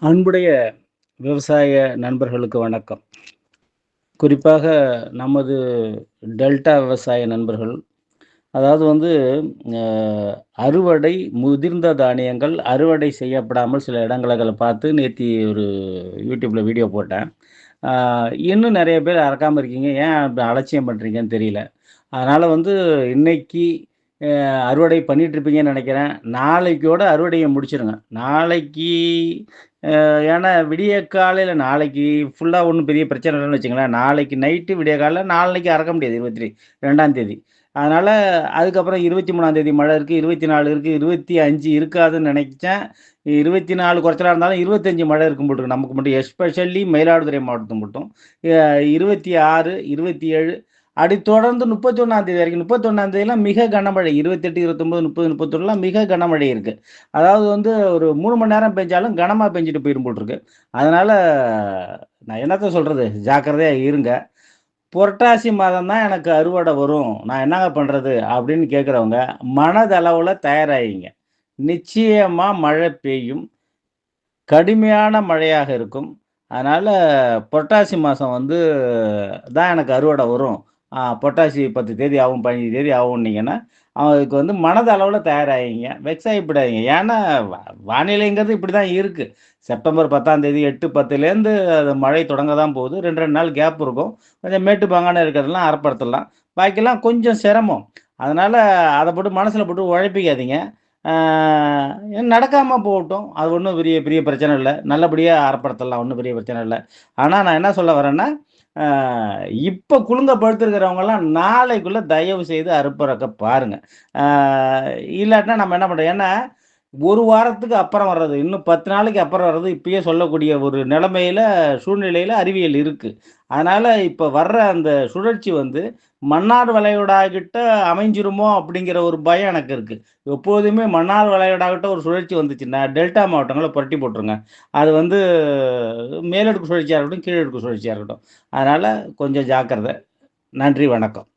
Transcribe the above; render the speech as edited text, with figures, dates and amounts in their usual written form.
அன்புடைய விவசாய நண்பர்களுக்கு வணக்கம். குறிப்பாக நமது டெல்டா விவசாய நண்பர்கள், அதாவது வந்து அ அறுவடை முதிர்ந்த தானியங்கள் அறுவடை செய்யப்படாமல் சில இடங்கள பார்த்து நேத்தி ஒரு YouTubeல வீடியோ போட்டேன். ஆ இன்னும் நெறைய பேர் அறக்காம இருக்கீங்க. ஏன் அப்படி அலட்சியம் பண்றீங்கன்னு தெரியல. அதனால வந்து இன்னைக்கு அறுவடை பண்ணிட்டுருப்பீங்கன்னு நெனைக்கிறேன். நாளைக்கோட அறுவடைய முடிச்சுருங்க. நாளைக்கு ஏன்னா விடிய காலையில நாளைக்கு ஃபுல்லா ஒண்ணும் பெரிய பிரச்சனை இல்லன்னு வச்சுக்கங்களேன். நாளைக்கு நைட்டு விடிய காலைல நாளான்னைக்கு அறக்க முடியாது 22ஆம் தேதி. அதனால அதுக்கப்புறம் 23ஆம் தேதி மழை இருக்கு, 24 இருக்கு, 25 இருக்காதுன்னு நெனைச்சேன். 24 குறைச்சலா இருந்தாலும் 25 மழை இருக்கும் போல இருக்கு நமக்கு மட்டும். எஸ்பெஷலி மயிலாடுதுறை மாவட்டத்துக்கு மட்டும். 26, 27 அப்படி தொடர்ந்து 31ஆம் தேதி வரைக்கும். 31ஆம் தேதிலாம் மிக கனமழை. 28, 29, 30, 31லாம் மிக கனமழை இருக்கு. அதாவது வந்து ஒரு 3 மணி நேரம் பெஞ்சாலும் கனமா பெஞ்சுட்டு போயிரும் போல இருக்கு. அதனால நான் என்னத்த சொல்றது? ஜாக்கிரதையா இருங்க. புரட்டாசி மாதம் தான் எனக்கு அறுவடை வரும். நான் என்னங்க பண்றது? அப்படின்னு கேட்கிறவங்க, மனதளவுல தயாராகிங்க. நிச்சயமா மழை பெய்யும். கடுமையான மழையாக இருக்கும். அதனால புரட்டாசி மாசம் வந்து தான் எனக்கு அறுவடை வரும். புரட்டாசி 10 தேதி ஆகும், 15 தேதி ஆகும்னீங்கன்னா, அதுக்கு வந்து மனதளவுல தயாராகிங்க. வெக்ஸ் ஆகிப்படாதீங்க. ஏன்னா வானிலைங்கிறது இப்படி தான் இருக்கு. செப்டம்பர் 10ஆம் தேதி 8, 10லேருந்து அது மழை தொடங்க தான் போகுது. 2, 2 நாள் கேப் இருக்கும். கொஞ்சம் மேட்டுப்பாங்கான இருக்கிறதெல்லாம் அறப்படுத்தலாம். பாக்கிலாம் கொஞ்சம் சிரமம். அதனால அத போட்டு மனசுல போட்டு உழப்பிக்காதீங்க. ஆ நடக்காம போகட்டும். அது ஒண்ணும் பெரிய பெரிய பிரச்சனை இல்ல. நல்லபடியா அறப்படுத்தலாம். ஒண்ணும் பெரிய பிரச்சனை இல்ல. ஆனா நான் என்ன சொல்ல வரேன்னா, ஆ இப்ப குலுங்க படுத்திருக்கிறவங்கலாம் நாளைக்குள்ள தயவு செய்து அறுப்பறுக்க பாருங்க. ஆ இல்லாட்டினா நம்ம என்ன பண்றோம் ஏன்னா, 1 வாரத்துக்கு அப்புறம் வர்றது, இன்னும் 10 நாளைக்கு அப்புறம் வர்றது இப்பயே சொல்லக்கூடிய ஒரு நிலைமையில, சூழ்நிலையில அறிவியல் இருக்கு. அதனால இப்ப வர்ற அந்த சுழற்சி வந்து மன்னார் வளைகுடா கிட்ட அமைஞ்சிருமோ அப்படிங்கிற ஒரு பயம் எனக்கு இருக்கு. எப்போதுமே மன்னார் வளைகுடா கிட்ட ஒரு சுழற்சி வந்துச்சுன்னா, டெல்டா மாவட்டங்கள புரட்டி போட்டுருங்க. அது வந்து மேலடுக்கு சுழற்சியா இருக்கட்டும், கீழடுக்கு சுழற்சியா இருக்கட்டும். அதனால கொஞ்சம் ஜாக்கிரதை. நன்றி, வணக்கம்.